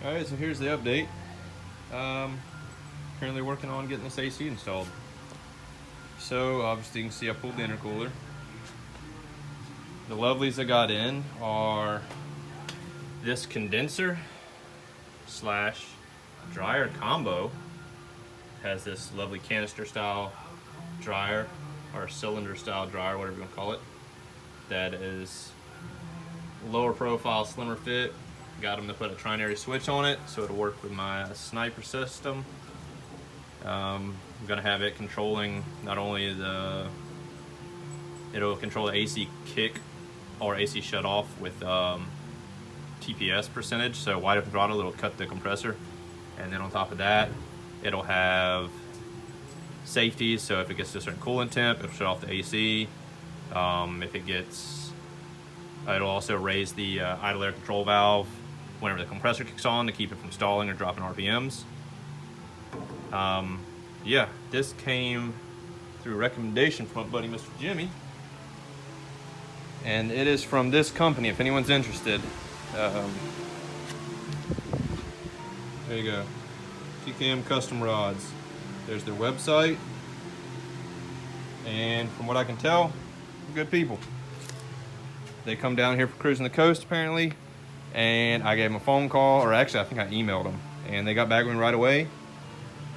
Alright, so here's the update. Currently working on getting this AC installed. So obviously you can see I pulled the intercooler. The lovelies I got in are this condenser slash dryer combo. Has this lovely canister style dryer or cylinder style dryer, whatever you want to call it. That is lower profile, slimmer fit. Got them to put a trinary switch on it so it'll work with my sniper system. I'm gonna have it controlling not only it'll control the AC kick or AC shut off with TPS percentage, so wide open throttle, it'll cut the compressor. And then on top of that, it'll have safety, so if it gets to a certain coolant temp, it'll shut off the AC. If it gets, it'll also raise the idle air control valve whenever the compressor kicks on to keep it from stalling or dropping RPMs. Yeah, this came through a recommendation from my buddy Mr. Jimmy. And it is from this company, if anyone's interested. There you go. TKM Custom Rods. There's their website. And from what I can tell, good people. They come down here for cruising the coast apparently. And I gave them a phone call, or actually I think I emailed them. And they got back with me right away.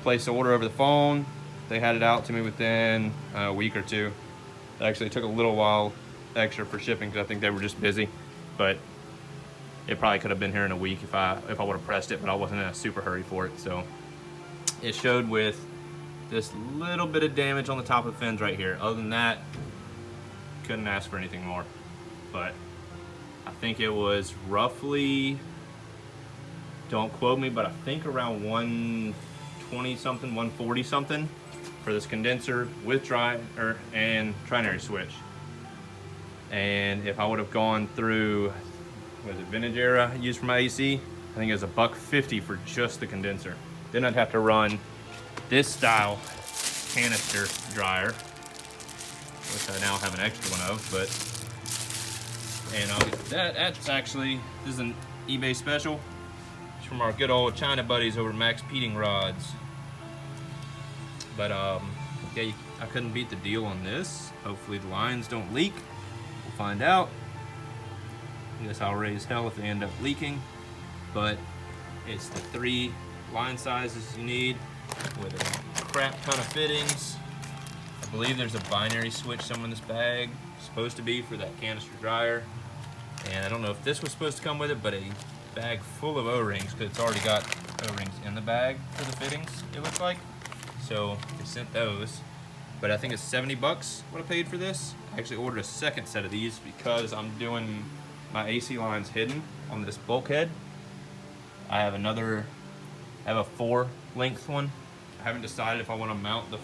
Placed the order over the phone. They had it out to me within a week or two. It actually took a little while extra for shipping because I think they were just busy. But it probably could have been here in a week if I would have pressed it, but I wasn't in a super hurry for it. So it showed with this little bit of damage on the top of the fins right here. Other than that, couldn't ask for anything more. But I think it was roughly, don't quote me, but I think around 120 something, 140 something for this condenser with dryer and trinary switch. And if I would have gone through, was it vintage era used for my AC? I think it was $150 for just the condenser. Then I'd have to run this style canister dryer, which I now have an extra one of, but, and that's actually, this is an eBay special. It's from our good old China buddies over at Max Peating Rods. But yeah, I couldn't beat the deal on this. Hopefully the lines don't leak. We'll find out. I guess I'll raise hell if they end up leaking. But it's the 3 line sizes you need with a crap ton of fittings. I believe there's a binary switch somewhere in this bag. It's supposed to be for that canister dryer. And I don't know if this was supposed to come with it, but a bag full of O-rings, because it's already got O-rings in the bag for the fittings, it looks like. So they sent those, but I think it's 70 bucks what I paid for this. I actually ordered a second set of these because I'm doing my AC lines hidden on this bulkhead. I have a 4 length one. I haven't decided if I want to mount the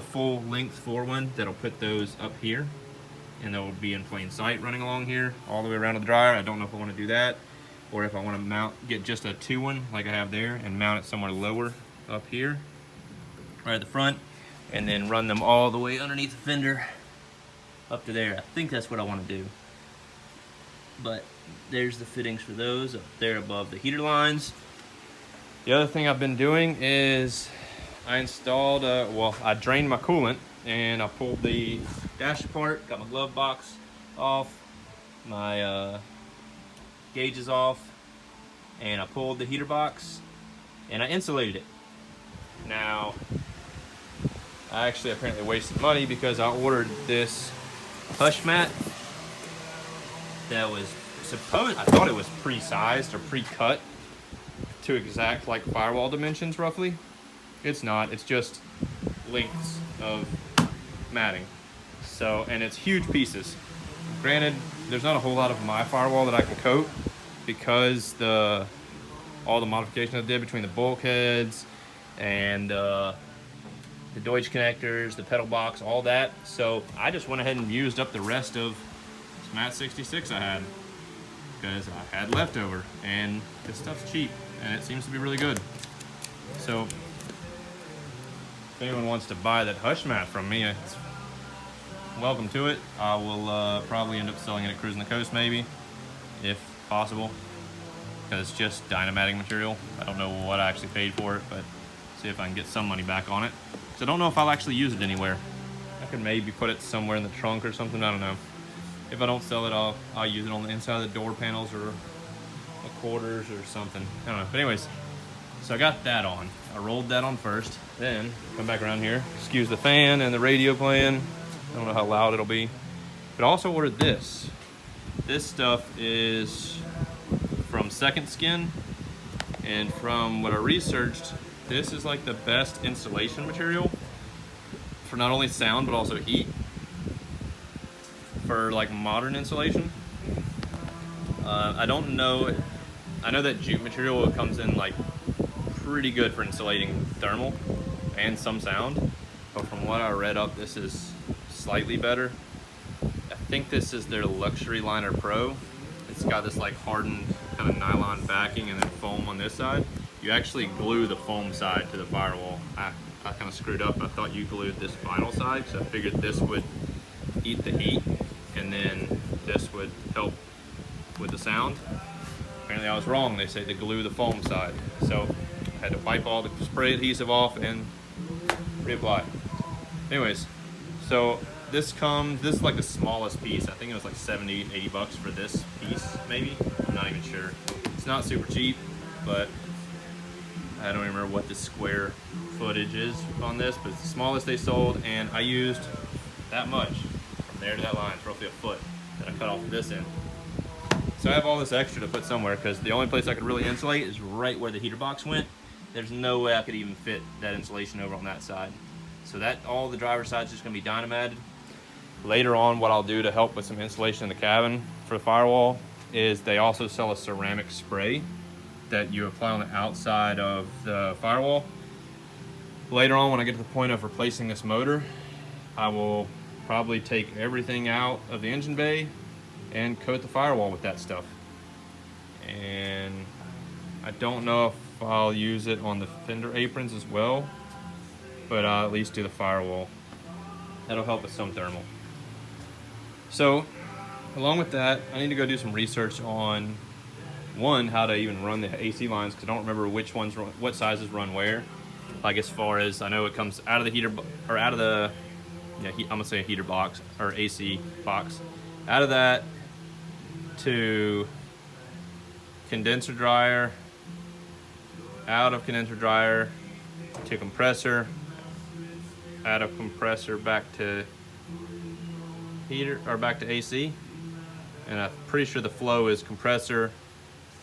full length 4 one that'll put those up here, and they'll be in plain sight running along here all the way around to the dryer. I don't know if I want to do that, or if I want to get just a 2 one like I have there and mount it somewhere lower up here, right at the front, and then run them all the way underneath the fender up to there. I think that's what I want to do. But there's the fittings for those up there above the heater lines. The other thing I've been doing is I installed, I drained my coolant and I pulled the dash apart, got my glove box off, my gauges off, and I pulled the heater box and I insulated it. Now, I actually apparently wasted money because I ordered this hush mat that was I thought it was pre-sized or pre-cut to exact like Firewall dimensions roughly. It's not, it's just lengths of matting. So, and it's huge pieces. Granted, there's not a whole lot of my Firewall that I can coat because all the modifications I did between the bulkheads and the Deutsch connectors, the pedal box, all that. So I just went ahead and used up the rest of this Mat 66 I had because I had leftover, and this stuff's cheap and it seems to be really good. So if anyone wants to buy that hush mat from me, it's welcome to it. I will probably end up selling it at Cruising the Coast maybe, if possible. because it's just dynamatic material. I don't know what I actually paid for it, but see if I can get some money back on it. So I don't know if I'll actually use it anywhere. I could maybe put it somewhere in the trunk or something, I don't know. If I don't sell it, I'll use it on the inside of the door panels or the quarters or something. I don't know, but anyways, so I got that on. I rolled that on first, then come back around here. Excuse the fan and the radio playing. I don't know how loud it'll be. But I also ordered this. This stuff is from Second Skin, and from what I researched, this is like the best insulation material for not only sound but also heat for like modern insulation. I don't know. I know that jute material comes in like pretty good for insulating thermal and some sound, but from what I read up, this is slightly better. I think this is their Luxury Liner Pro. It's got this like hardened kind of nylon backing and then foam on this side. You actually glue the foam side to the Firewall. I kind of screwed up. I thought you glued this vinyl side because I figured this would eat the heat and then this would help with the sound. Apparently I was wrong. They say to glue the foam side. So I had to wipe all the spray adhesive off and reapply. Anyways, so this is like the smallest piece. I think it was like 70, 80 bucks for this piece, maybe. I'm not even sure. It's not super cheap, but I don't even remember what the square footage is on this, but it's the smallest they sold, and I used that much from there to that line. It's roughly a foot that I cut off this end. So I have all this extra to put somewhere because the only place I could really insulate is right where the heater box went. There's no way I could even fit that insulation over on that side. So that all the driver's side is just gonna be dynamated. Later on, what I'll do to help with some insulation in the cabin for the Firewall is they also sell a ceramic spray that you apply on the outside of the Firewall. Later on, when I get to the point of replacing this motor, I will probably take everything out of the engine bay and coat the Firewall with that stuff. And I don't know if I'll use it on the fender aprons as well, but I'll at least do the Firewall. That'll help with some thermal. So, along with that, I need to go do some research on one, how to even run the AC lines, because I don't remember which ones, what sizes run where. Like as far as I know, it comes out of the heater, or out of the, yeah, I'm gonna say a heater box or AC box. Out of that to condenser dryer, out of condenser dryer to compressor, out of compressor back to heater or back to AC. And I'm pretty sure the flow is compressor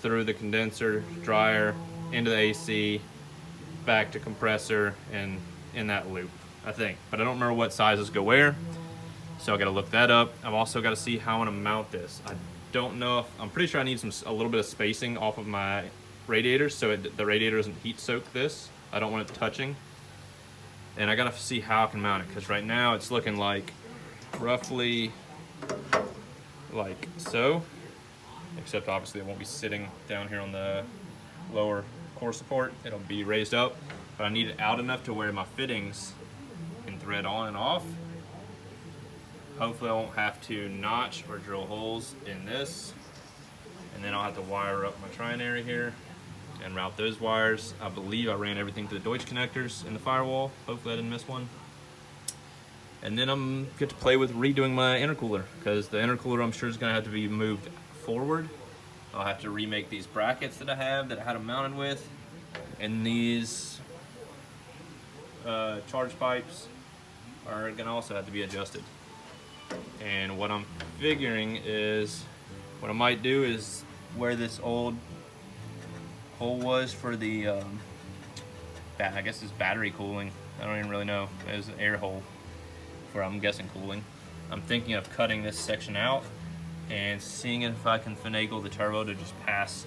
through the condenser dryer into the AC, back to compressor, and in that loop, I think. But I don't remember what sizes go where, so I gotta look that up. I've also gotta see how I wanna mount this. I don't know if, I'm pretty sure I need a little bit of spacing off of my radiator so the radiator doesn't heat soak this. I don't want it touching. And I gotta see how I can mount it, because right now it's looking like roughly like so, except obviously it won't be sitting down here on the lower core support. It'll be raised up, but I need it out enough to where my fittings can thread on and off. Hopefully I won't have to notch or drill holes in this, and then I'll have to wire up my trinary here and route those wires. I believe I ran everything to the Deutsch connectors in the Firewall. Hopefully I didn't miss one. And then I'm get to play with redoing my intercooler, because the intercooler I'm sure is gonna have to be moved forward. I'll have to remake these brackets that I had them mounted with, and these charge pipes are gonna also have to be adjusted. And what I'm figuring is, what I might do is where this old hole was for the, I guess it's battery cooling. I don't even really know. It was an air hole for, I'm guessing, cooling. I'm thinking of cutting this section out and seeing if I can finagle the turbo to just pass,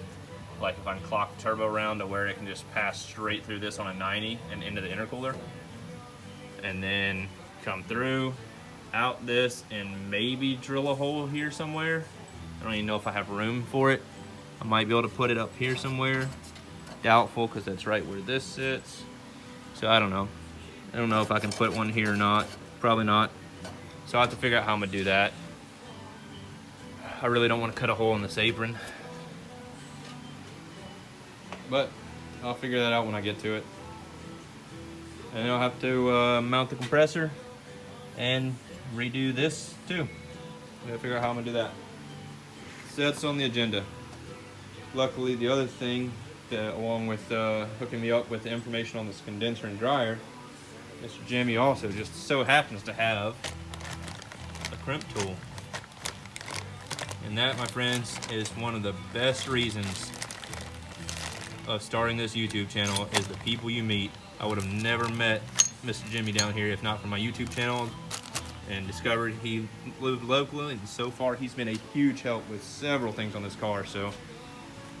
like if I can clock the turbo around to where it can just pass straight through this on a 90 and into the intercooler, and then come through, out this, and maybe drill a hole here somewhere. I don't even know if I have room for it. I might be able to put it up here somewhere. Doubtful, because that's right where this sits. So I don't know. I don't know if I can put one here or not. Probably not. So I'll have to figure out how I'm gonna do that. I really don't want to cut a hole in this apron. but I'll figure that out when I get to it. And then I'll have to mount the compressor and redo this too. Gotta figure out how I'm gonna do that. So that's on the agenda. Luckily, the other thing, along with hooking me up with the information on this condenser and dryer, Mr. Jimmy also just so happens to have a crimp tool. And that, my friends, is one of the best reasons of starting this YouTube channel, is the people you meet. I would have never met Mr. Jimmy down here if not for my YouTube channel, and discovered he lived locally, and so far he's been a huge help with several things on this car. So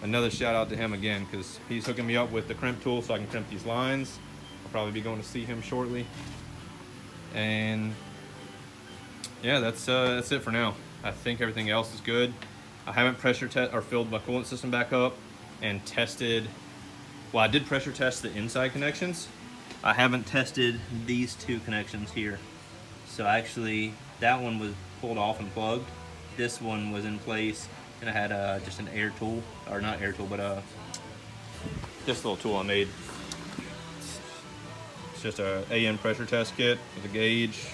another shout out to him again, because he's hooking me up with the crimp tool so I can crimp these lines. I'll probably be going to see him shortly. And yeah, that's it for now. I think everything else is good. I haven't pressure test or filled my coolant system back up and tested. Well, I did pressure test the inside connections. I haven't tested these two connections here. So actually, that one was pulled off and plugged. This one was in place, and I had just an air tool, or not air tool, but this little tool I made. It's just a AN pressure test kit with a gauge,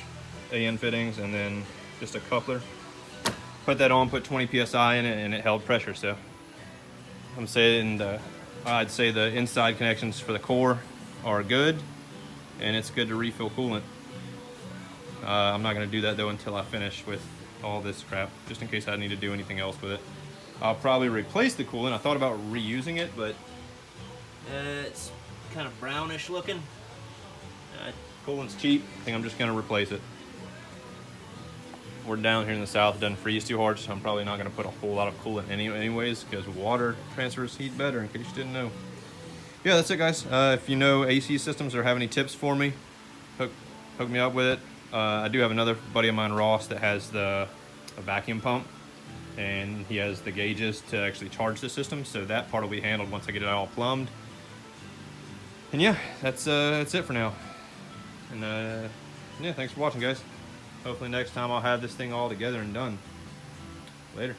AN fittings, and then just a coupler. Put that on, put 20 psi in it, and it held pressure. So I'm saying I'd say the inside connections for the core are good, and it's good to refill coolant. I'm not going to do that though until I finish with all this crap, just in case I need to do anything else with it. I'll probably replace the coolant. I thought about reusing it, but it's kind of brownish looking. Coolant's cheap. I think I'm just going to replace it. We're down here in the south, it doesn't freeze too hard, so I'm probably not going to put a whole lot of coolant anyways, because water transfers heat better, in case you didn't know. Yeah, that's it, guys. If you know AC systems or have any tips for me, hook me up with it. I do have another buddy of mine, Ross, that has a vacuum pump, and he has the gauges to actually charge the system, so that part will be handled once I get it all plumbed. And yeah, that's it for now. And yeah, thanks for watching, guys. Hopefully next time I'll have this thing all together and done. Later.